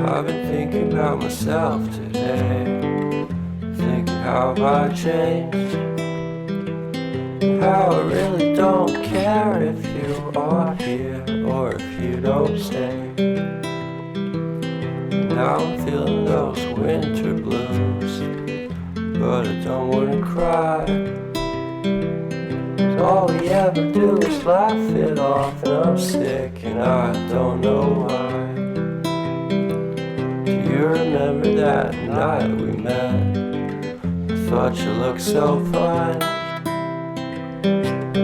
I've been thinking about myself today, thinking how I changed, how I really don't care if you are here or if you don't stay. Now I'm feeling those winter blues, but I don't wanna cry. All we ever do is laugh it off, and I'm sick and I don't know why. Do you remember that night we met? I thought you looked so fine.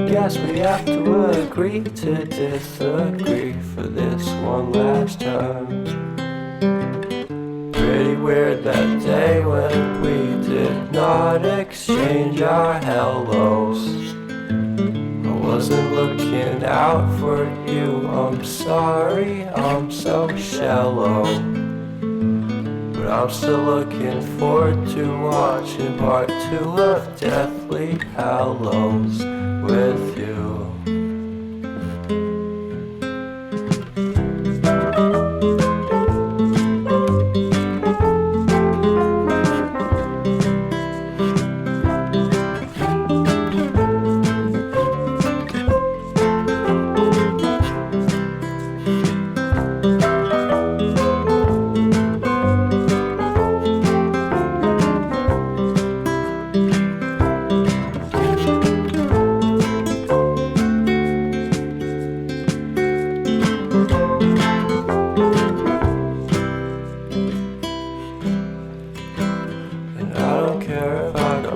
Guess we have to agree to disagree for this one last time. Pretty weird that day when we did not exchange our hellos. I wasn't looking out for you, I'm sorry, I'm so shallow. But I'm still looking forward to watching part 2 of Deathly Hallows with you.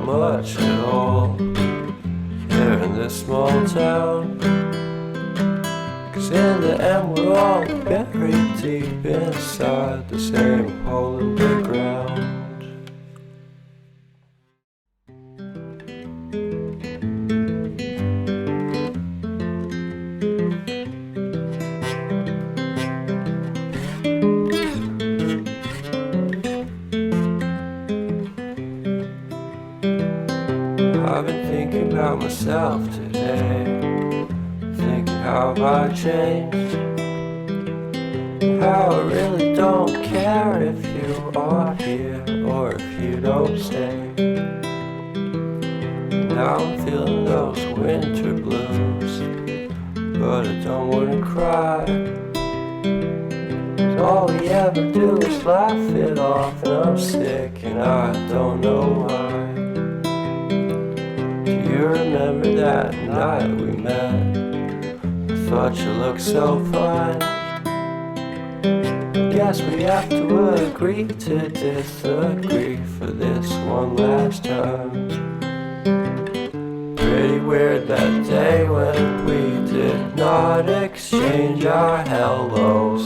Much at all here in this small town, 'cause in the end we're all buried deep inside the same hole in the ground. I've been thinking about myself today, thinking how I changed, how I really don't care if you are here or if you don't stay. Now I'm feeling those winter blues, but I don't wanna cry. All we ever do is laugh it off, and I'm sick and I don't know why. You remember that night we met? I thought you looked so fine. Guess we have to agree to disagree for this one last time. Pretty weird that day when we did not exchange our hellos.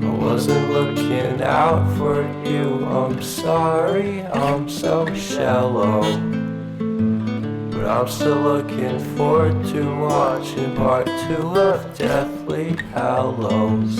I wasn't looking out for you, I'm sorry, I'm so shallow. But I'm still looking forward to watching part 2 of Deathly Hallows